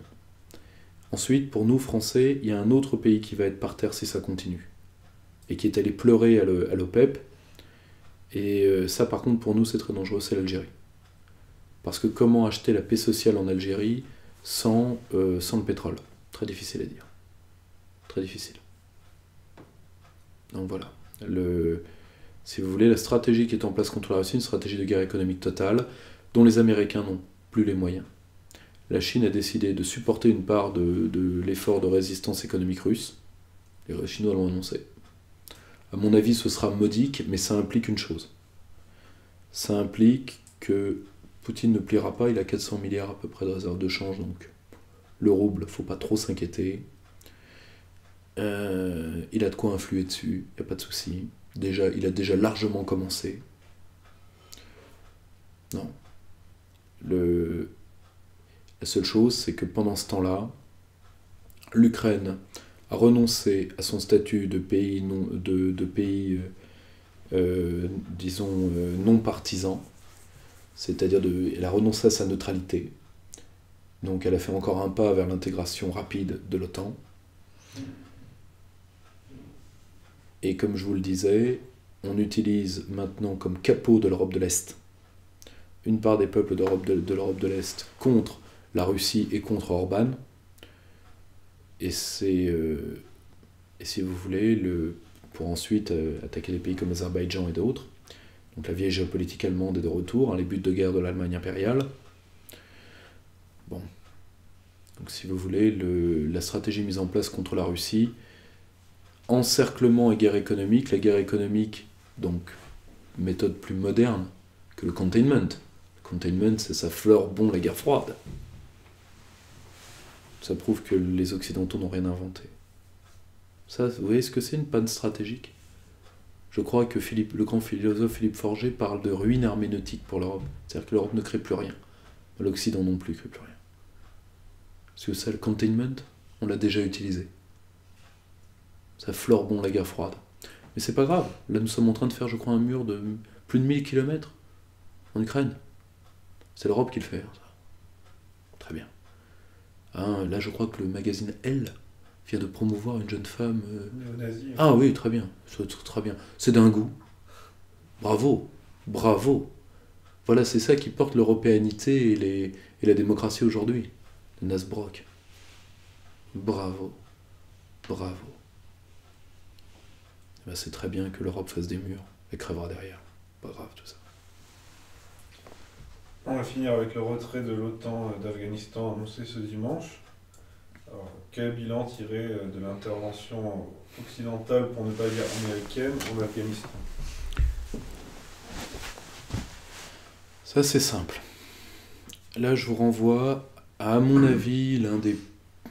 Ensuite, pour nous, Français, il y a un autre pays qui va être par terre si ça continue, et qui est allé pleurer à l'OPEP, et ça, par contre, pour nous, c'est très dangereux, c'est l'Algérie. Parce que comment acheter la paix sociale en Algérie sans le pétrole? Très difficile à dire. Très difficile. Donc voilà. Si vous voulez, la stratégie qui est en place contre la Russie, une stratégie de guerre économique totale, dont les Américains n'ont plus les moyens. La Chine a décidé de supporter une part de l'effort de résistance économique russe. Les Chinois l'ont annoncé. À mon avis, ce sera modique, mais ça implique une chose. Ça implique que Poutine ne pliera pas, il a 400 milliards à peu près de réserve de change, donc le rouble, faut pas trop s'inquiéter. Il a de quoi influer dessus, il n'y a pas de souci. Déjà, il a déjà largement commencé. Non. La seule chose, c'est que pendant ce temps-là, l'Ukraine a renoncé à son statut de pays, non partisan. C'est-à-dire elle a renoncé à sa neutralité. Donc elle a fait encore un pas vers l'intégration rapide de l'OTAN. Et comme je vous le disais, on utilise maintenant comme capot de l'Europe de l'Est une part des peuples de l'Europe de l'Est contre la Russie et contre Orban. Et si vous voulez, pour ensuite attaquer des pays comme l'Azerbaïdjan et d'autres. Donc la vieille géopolitique allemande est de retour, les buts de guerre de l'Allemagne impériale. Bon. Donc si vous voulez, la stratégie mise en place contre la Russie, encerclement et guerre économique, la guerre économique, donc méthode plus moderne que le containment. Le containment, c'est ça fleure bon la guerre froide. Ça prouve que les Occidentaux n'ont rien inventé. Ça, vous voyez ce que c'est une panne stratégique ? Je crois que le grand philosophe Philippe Forget parle de ruine herméneutique pour l'Europe. C'est-à-dire que l'Europe ne crée plus rien. L'Occident non plus ne crée plus rien. Parce que ça, le containment, on l'a déjà utilisé. Ça fleure bon la guerre froide. Mais c'est pas grave. Là, nous sommes en train de faire, je crois, un mur de plus de 1000 km en Ukraine. C'est l'Europe qui le fait. Ça. Très bien. Hein, là, je crois que le magazine Elle vient de promouvoir une jeune femme... Néo-nazi. Ah oui, très bien. Très bien. C'est d'un goût. Bravo. Bravo. Voilà, c'est ça qui porte l'européanité et la démocratie aujourd'hui. Le Nasbrock. Bravo. Bravo. Ben, c'est très bien que l'Europe fasse des murs. Elle crèvera derrière. Pas grave tout ça. On va finir avec le retrait de l'OTAN d'Afghanistan annoncé ce dimanche. Alors, quel bilan tirer de l'intervention occidentale, pour ne pas dire américaine, en Afghanistan? Ça, c'est simple. Là, je vous renvoie à mon avis, l'un des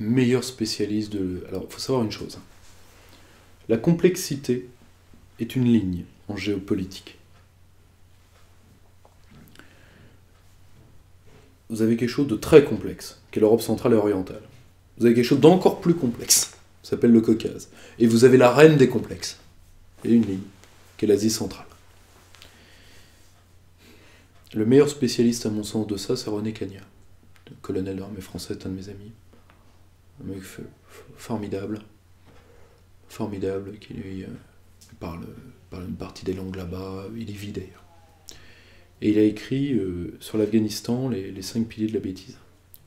meilleurs spécialistes de... Alors, il faut savoir une chose. La complexité est une ligne en géopolitique. Vous avez quelque chose de très complexe, qui est l'Europe centrale et orientale. Vous avez quelque chose d'encore plus complexe, ça s'appelle le Caucase. Et vous avez la reine des complexes, et une ligne, qui est l'Asie centrale. Le meilleur spécialiste, à mon sens, de ça, c'est René Cagnat, le colonel de l'armée française, un de mes amis. Un mec formidable, qui lui parle une partie des langues là-bas, il est vide d'ailleurs. Et il a écrit sur l'Afghanistan les 5 piliers de la bêtise,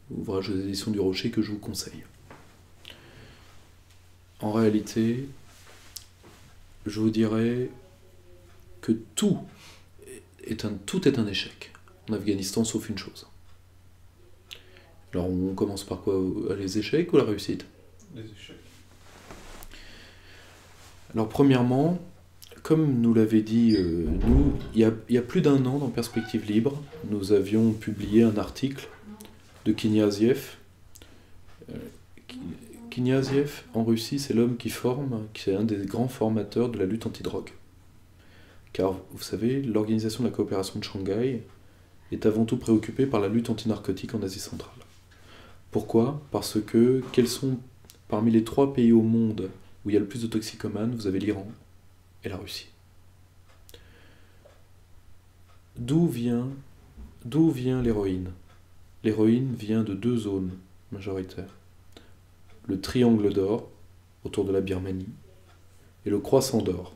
ouvrage aux éditions du Rocher que je vous conseille. En réalité, je vous dirais que tout est un échec en Afghanistan, sauf une chose. Alors on commence par quoi? Les échecs ou la réussite? Les échecs. Alors premièrement, comme nous l'avait dit, il y a plus d'un an dans Perspective Libre, nous avions publié un article de Kniaziev. Kniaziev, en Russie, c'est l'homme qui est un des grands formateurs de la lutte anti-drogue. Car, vous savez, l'Organisation de la coopération de Shanghai est avant tout préoccupée par la lutte anti-narcotique en Asie centrale. Pourquoi? Parce que, quels sont parmi les 3 pays au monde où il y a le plus de toxicomanes? Vous avez l'Iran et la Russie. D'où vient l'héroïne? L'héroïne vient de 2 zones majoritaires. Le triangle d'or, autour de la Birmanie, et le croissant d'or.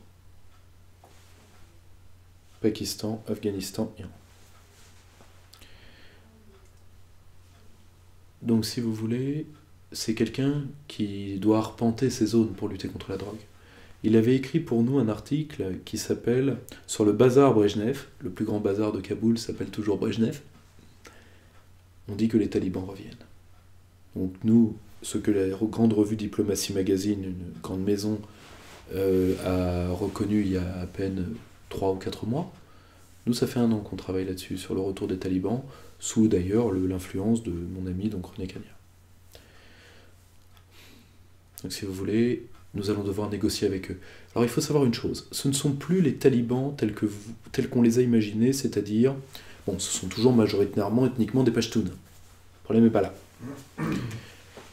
Pakistan, Afghanistan, Iran. Donc si vous voulez, c'est quelqu'un qui doit arpenter ces zones pour lutter contre la drogue. Il avait écrit pour nous un article qui s'appelle « Sur le bazar Brejnev », le plus grand bazar de Kaboul s'appelle toujours Brejnev. On dit que les talibans reviennent. Donc nous, ce que la grande revue Diplomatie Magazine, une grande maison, a reconnu il y a à peine 3 ou 4 mois, nous ça fait 1 an qu'on travaille là-dessus, sur le retour des talibans, sous d'ailleurs l'influence de mon ami, donc René Cagnat. Donc si vous voulez, nous allons devoir négocier avec eux. Alors il faut savoir une chose, ce ne sont plus les talibans tels qu'on les a imaginés, c'est-à-dire, bon, ce sont toujours majoritairement, ethniquement des Pashtuns. Le problème n'est pas là.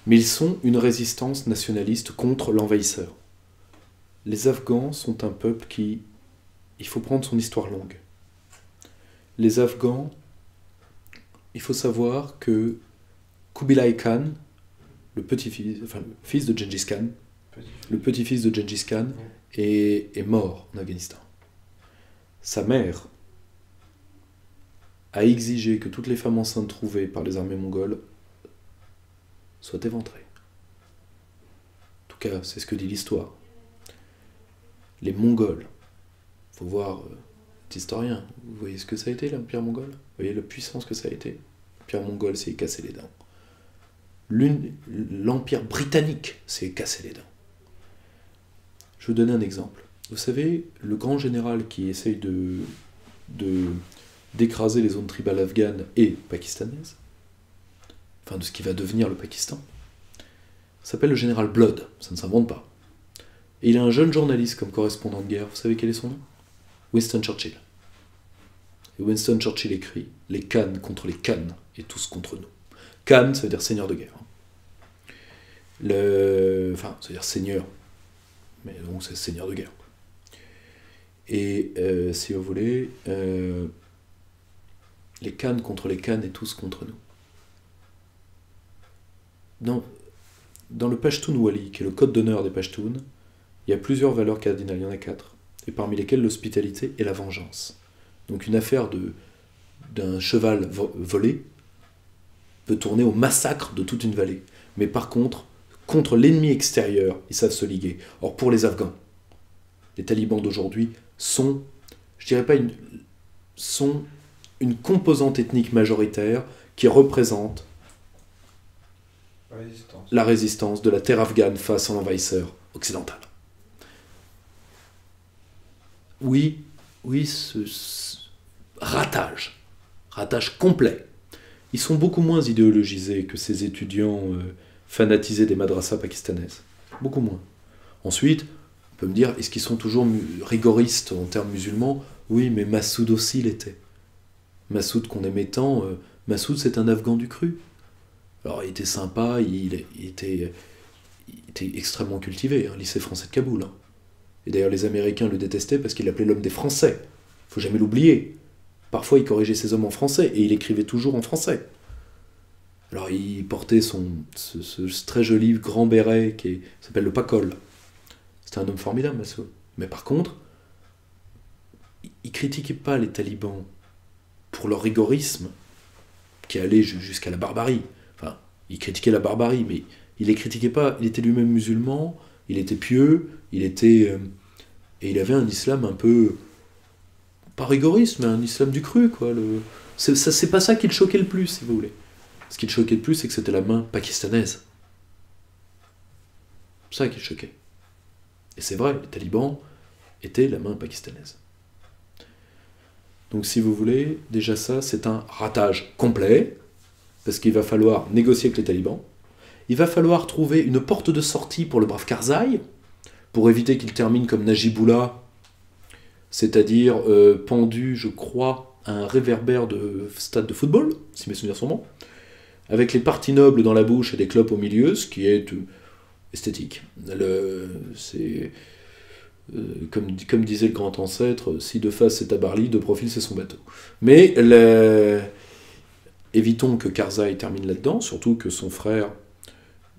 Mais ils sont une résistance nationaliste contre l'envahisseur. Les Afghans sont un peuple qui... Il faut prendre son histoire longue. Les Afghans, il faut savoir que Kubilai Khan, le fils de Gengis Khan, le petit-fils de Gengis Khan, est mort en Afghanistan. Sa mère a exigé que toutes les femmes enceintes trouvées par les armées mongoles soient éventrées. En tout cas, c'est ce que dit l'histoire. Les Mongols, il faut voir historien, vous voyez ce que ça a été l'Empire mongol? Vous voyez la puissance que ça a été? L'Empire mongol s'est cassé les dents. L'Empire britannique s'est cassé les dents. Je vais vous donner un exemple. Vous savez, le grand général qui essaye d'écraser les zones tribales afghanes et pakistanaises, enfin de ce qui va devenir le Pakistan, s'appelle le général Blood, ça ne s'invente pas. Et il a un jeune journaliste comme correspondant de guerre. Vous savez quel est son nom? Winston Churchill. Et Winston Churchill écrit « Les Khan contre les Khan et tous contre nous ». Khan, ça veut dire seigneur de guerre. Enfin, ça veut dire seigneur. Mais donc c'est seigneur de guerre. Et si vous voulez, les Khan contre les Khan et tous contre nous. Dans le Pashtun Wali, qui est le code d'honneur des Pashtuns, il y a plusieurs valeurs cardinales, il y en a 4, et parmi lesquelles l'hospitalité et la vengeance. Donc une affaire d'un cheval volé peut tourner au massacre de toute une vallée. Mais par contre l'ennemi extérieur, ils savent se liguer. Or pour les Afghans, les talibans d'aujourd'hui sont une composante ethnique majoritaire qui représente la résistance de la terre afghane face à l'envahisseur occidental. Oui, ratage complet. Ils sont beaucoup moins idéologisés que ces étudiants fanatisés des madrasas pakistanaises. Beaucoup moins. Ensuite, on peut me dire, est-ce qu'ils sont toujours rigoristes en termes musulmans? Oui, mais Massoud aussi l'était. Massoud qu'on aimait tant, Massoud c'est un Afghan du cru. Alors il était sympa, il était extrêmement cultivé, hein, lycée français de Kaboul. Hein. Et d'ailleurs les Américains le détestaient parce qu'il l'appelait l'homme des Français. Faut jamais l'oublier. Parfois il corrigeait ses hommes en français et il écrivait toujours en français. Alors il portait ce très joli grand béret qui s'appelle le Pakol. C'était un homme formidable, Massoud. Mais par contre, il critiquait pas les talibans pour leur rigorisme qui allait jusqu'à la barbarie. Enfin, il critiquait la barbarie, mais il les critiquait pas. Il était lui-même musulman, il était pieux, et il avait un islam un peu, pas rigoriste, mais un islam du cru, quoi. C'est pas ça qui le choquait le plus, si vous voulez. Ce qui le choquait le plus, c'est que c'était la main pakistanaise. C'est ça qui le choquait. Et c'est vrai, les talibans étaient la main pakistanaise. Donc si vous voulez, déjà ça, c'est un ratage complet, parce qu'il va falloir négocier avec les talibans, il va falloir trouver une porte de sortie pour le brave Karzai, pour éviter qu'il termine comme Najibullah, c'est-à-dire pendu, je crois, à un réverbère de stade de football, si mes souvenirs sont bons, avec les parties nobles dans la bouche et des clopes au milieu, ce qui est esthétique. Comme disait le grand ancêtre, si de face c'est Tabarly, de profil c'est son bateau. Mais évitons que Karzai termine là-dedans, surtout que son frère,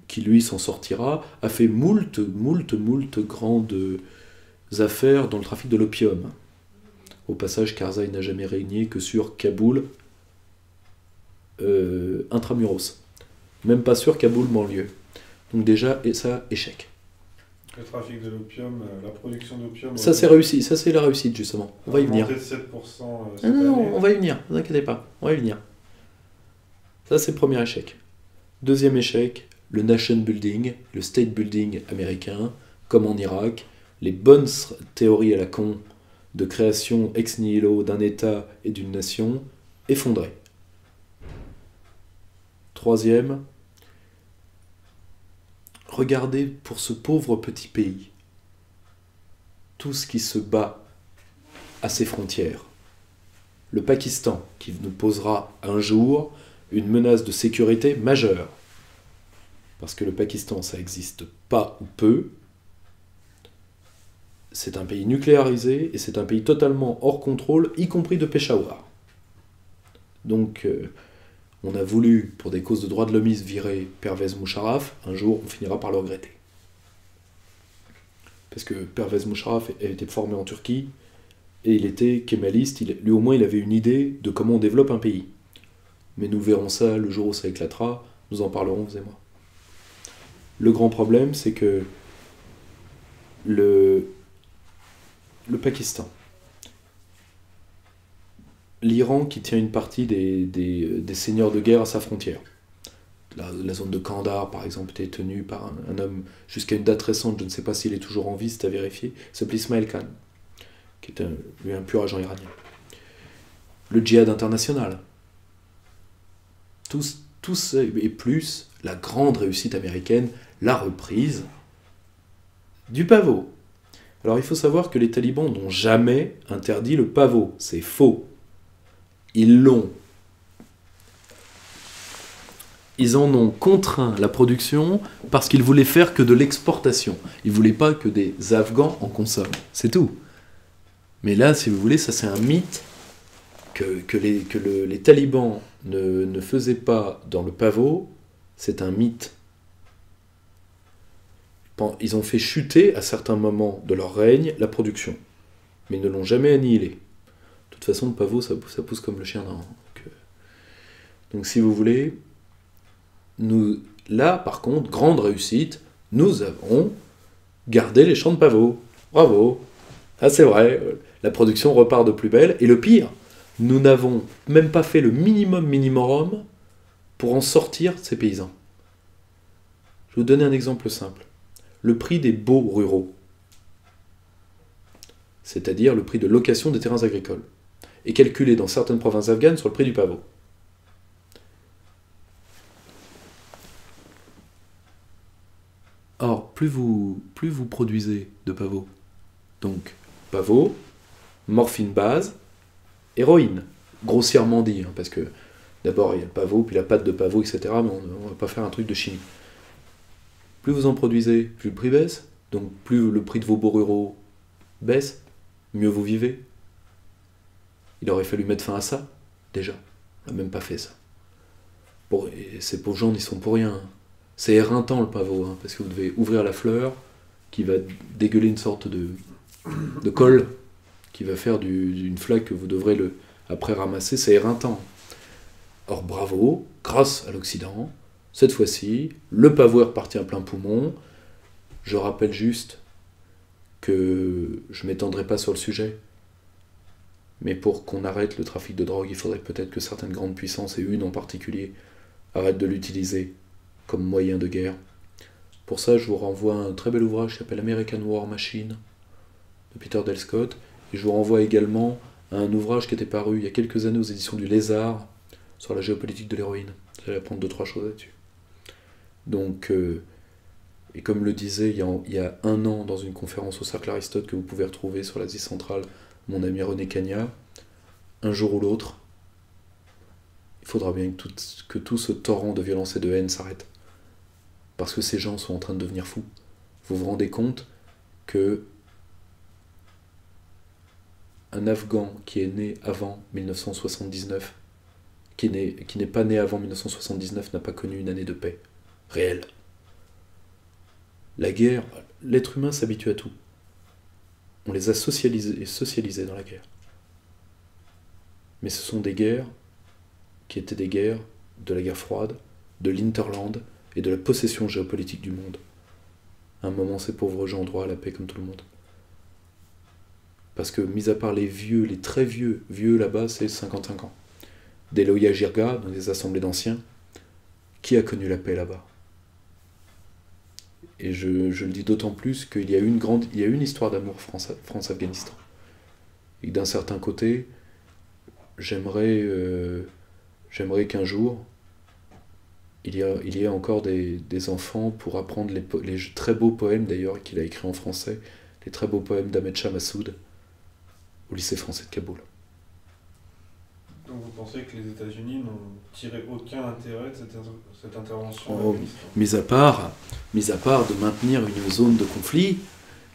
qui lui s'en sortira, a fait moult grandes affaires dans le trafic de l'opium. Au passage, Karzai n'a jamais régné que sur Kaboul intramuros. Même pas sur Kaboul banlieue. Donc déjà, et ça, échec. Le trafic de l'opium, la production d'opium... Ça c'est réussi, ça c'est la réussite justement. On va y venir. De 7% non, on va y venir, ne vous inquiétez pas, on va y venir. Ça c'est le premier échec. Deuxième échec, le nation building, le state building américain, comme en Irak, les bonnes théories à la con de création ex nihilo d'un État et d'une nation effondrées. Troisième, regardez pour ce pauvre petit pays tout ce qui se bat à ses frontières. Le Pakistan, qui nous posera un jour une menace de sécurité majeure. Parce que le Pakistan, ça n'existe pas ou peu. C'est un pays nucléarisé et c'est un pays totalement hors contrôle, y compris de Peshawar. Donc, on a voulu, pour des causes de droits de l'homme, virer Pervez Musharraf. Un jour, on finira par le regretter. Parce que Pervez Musharraf a été formé en Turquie et il était kémaliste. Lui, au moins, il avait une idée de comment on développe un pays. Mais nous verrons ça le jour où ça éclatera. Nous en parlerons, vous et moi. Le grand problème, c'est que le Pakistan, l'Iran qui tient une partie des seigneurs de guerre à sa frontière. La zone de Kandahar, par exemple, était tenue par un homme jusqu'à une date récente, je ne sais pas s'il est toujours en vie, c'est à vérifier, il s'appelait Ismail Khan, qui est un pur agent iranien. Le djihad international. Et plus la grande réussite américaine, la reprise du pavot. Alors il faut savoir que les talibans n'ont jamais interdit le pavot. C'est faux. Ils l'ont. Ils en ont contraint la production parce qu'ils voulaient faire que de l'exportation. Ils ne voulaient pas que des Afghans en consomment. C'est tout. Mais là, si vous voulez, ça c'est un mythe que les talibans ne faisaient pas dans le pavot. C'est un mythe. Ils ont fait chuter à certains moments de leur règne la production. Mais ils ne l'ont jamais annihilée. De toute façon, le pavot, ça pousse comme le chien d'un. Donc si vous voulez... Là, par contre, grande réussite, nous avons gardé les champs de pavot. Bravo. Ah, c'est vrai, la production repart de plus belle. Et le pire, nous n'avons même pas fait le minimum pour en sortir ces paysans. Je vais vous donner un exemple simple. Le prix des baux ruraux, c'est-à-dire le prix de location des terrains agricoles, est calculé dans certaines provinces afghanes sur le prix du pavot. Or, plus vous produisez de pavot, donc pavot, morphine base, héroïne, grossièrement dit, parce que d'abord il y a le pavot, puis la pâte de pavot, etc., mais on ne va pas faire un truc de chimie. Plus vous en produisez, plus le prix baisse, donc plus le prix de vos baux ruraux baisse, mieux vous vivez. Il aurait fallu mettre fin à ça, déjà. On n'a même pas fait ça. Et ces pauvres gens n'y sont pour rien. C'est éreintant le pavot, parce que vous devez ouvrir la fleur, qui va dégueuler une sorte de colle, qui va faire d'une flaque que vous devrez après ramasser, c'est éreintant. Or bravo, grâce à l'Occident, cette fois-ci, le pavot est reparti à plein poumon. Je rappelle juste que je ne m'étendrai pas sur le sujet, mais pour qu'on arrête le trafic de drogue, il faudrait peut-être que certaines grandes puissances, et une en particulier, arrêtent de l'utiliser comme moyen de guerre. Pour ça, je vous renvoie à un très bel ouvrage qui s'appelle American War Machine, de Peter Dale Scott, et je vous renvoie également à un ouvrage qui était paru il y a quelques années aux éditions du Lézard, sur la géopolitique de l'héroïne. Vous allez apprendre 2-3 choses là-dessus. Donc, et comme le disait il y a un an dans une conférence au Cercle Aristote que vous pouvez retrouver sur l'Asie centrale, mon ami René Cagna, un jour ou l'autre, il faudra bien que tout ce torrent de violence et de haine s'arrête. Parce que ces gens sont en train de devenir fous. Vous vous rendez compte que un Afghan qui est né avant 1979, qui n'est pas né avant 1979, n'a pas connu une année de paix réelle. La guerre, l'être humain s'habitue à tout. On les a socialisés dans la guerre. Mais ce sont des guerres qui étaient des guerres de la guerre froide, de l'Hinterland et de la possession géopolitique du monde. À un moment, ces pauvres gens ont droit à la paix comme tout le monde. Parce que, mis à part les vieux, les très vieux là-bas, c'est 55 ans. Des Loya Jirga, dans des assemblées d'anciens, qui a connu la paix là-bas? Et je le dis d'autant plus qu'il y a une histoire d'amour France-Afghanistan. Et que d'un certain côté, j'aimerais qu'un jour, il y ait encore des enfants pour apprendre les très beaux poèmes, d'ailleurs, qu'il a écrits en français, les très beaux poèmes d'Ahmed Shah Massoud, au lycée français de Kaboul. Donc vous pensez que les États-Unis n'ont tiré aucun intérêt de cette intervention mis à part de maintenir une zone de conflit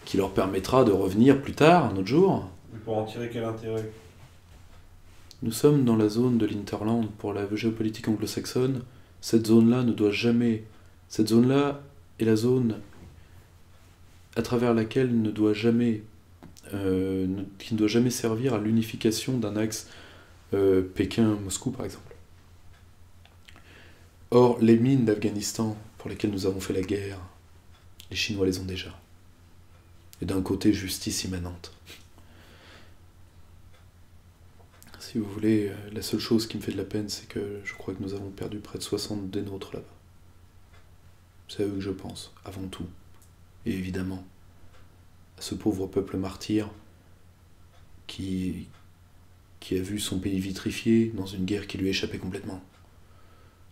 qui leur permettra de revenir plus tard, un autre jour. Mais pour en tirer quel intérêt? Nous sommes dans la zone de l'Hinterland. Pour la géopolitique anglo-saxonne, cette zone-là ne doit jamais... Cette zone-là est la zone à travers laquelle qui ne doit jamais servir à l'unification d'un axe Pékin-Moscou, par exemple. Or, les mines d'Afghanistan pour lesquelles nous avons fait la guerre, les Chinois les ont déjà. Et d'un côté, justice immanente. Si vous voulez, la seule chose qui me fait de la peine, c'est que je crois que nous avons perdu près de 60 des nôtres là-bas. C'est à eux que je pense, avant tout. Et évidemment, à ce pauvre peuple martyr qui a vu son pays vitrifié dans une guerre qui lui échappait complètement.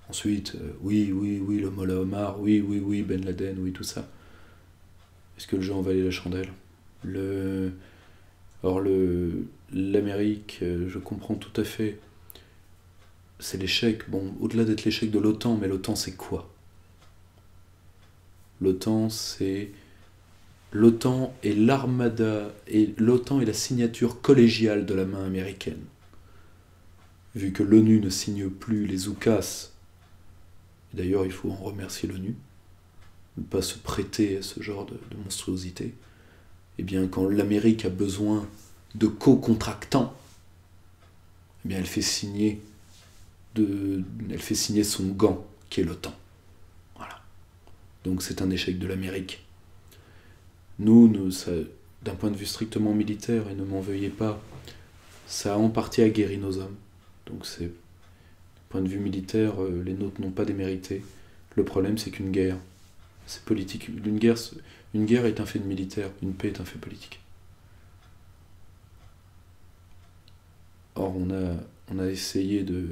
Ensuite, oui, le Mollah Omar, oui, Ben Laden, oui, tout ça. Est-ce que le jeu en valait la chandelle? Alors l'Amérique, je comprends tout à fait, c'est l'échec, bon, au-delà d'être l'échec de l'OTAN, mais l'OTAN c'est quoi? L'OTAN c'est... L'OTAN est l'armada, et l'OTAN est la signature collégiale de la main américaine. Vu que l'ONU ne signe plus les UCAS, et d'ailleurs il faut en remercier l'ONU, ne pas se prêter à ce genre de monstruosité, eh bien quand l'Amérique a besoin de co-contractants, eh bien elle fait signer son gant, qui est l'OTAN. Voilà. Donc c'est un échec de l'Amérique. Nous d'un point de vue strictement militaire, et ne m'en veuillez pas, ça a en partie aguerri nos hommes. Donc c'est, d'un point de vue militaire, les nôtres n'ont pas démérité. Le problème, c'est qu'une guerre, c'est politique. Une guerre est un fait de militaire, une paix est un fait politique. Or, on a essayé de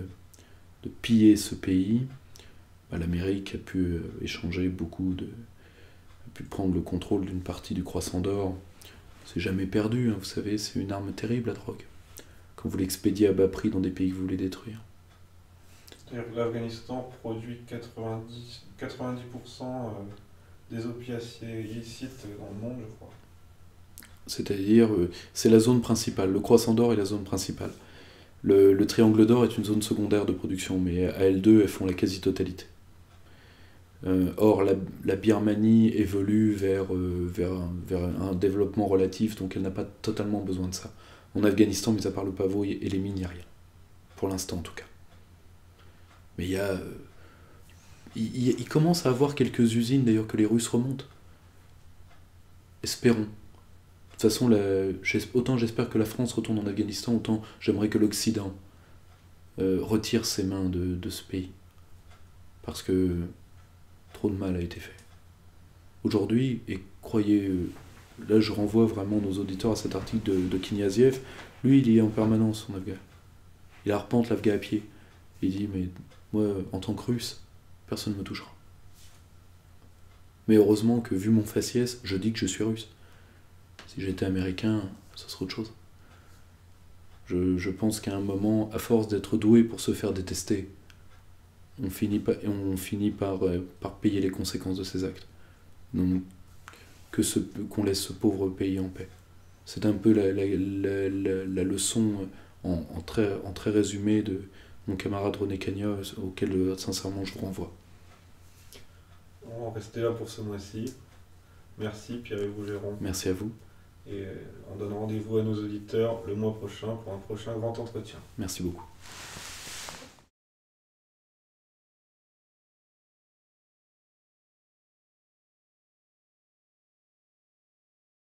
piller ce pays. L'Amérique a pu échanger a pu prendre le contrôle d'une partie du Croissant d'Or. C'est jamais perdu, hein, vous savez, c'est une arme terrible, la drogue. Quand vous l'expédiez à bas prix dans des pays que vous voulez détruire. C'est-à-dire que l'Afghanistan produit 90% des opiacés illicites dans le monde, je crois. C'est-à-dire, c'est la zone principale. Le Croissant d'Or est la zone principale. Le Triangle d'Or est une zone secondaire de production, mais à L2, elles font la quasi-totalité. Or, la Birmanie évolue vers un développement relatif, donc elle n'a pas totalement besoin de ça. En Afghanistan, mis à part le pavot et les mines, il n'y a rien. Pour l'instant, en tout cas. Mais il commence à avoir quelques usines, d'ailleurs, que les Russes remontent. Espérons. De toute façon, autant j'espère que la France retourne en Afghanistan, autant j'aimerais que l'Occident retire ses mains de ce pays. Parce que trop de mal a été fait. Aujourd'hui, et croyez, là je renvoie vraiment nos auditeurs à cet article de Kniaziev, lui il y est en permanence en Afghan. Il arpente l'Afghan à pied. Il dit, mais moi, en tant que Russe, personne ne me touchera. Mais heureusement que, vu mon faciès, je dis que je suis Russe. Si j'étais Américain, ce serait autre chose. Je pense qu'à un moment, à force d'être doué pour se faire détester, on finit par payer les conséquences de ses actes. Donc, qu'on laisse ce pauvre pays en paix. C'est un peu la leçon en très résumé de mon camarade René Cagna, auquel sincèrement je vous renvoie. On va rester là pour ce mois-ci. Merci Pierre-Yves Rougeron. Merci à vous. Et on donne rendez-vous à nos auditeurs le mois prochain pour un prochain grand entretien. Merci beaucoup.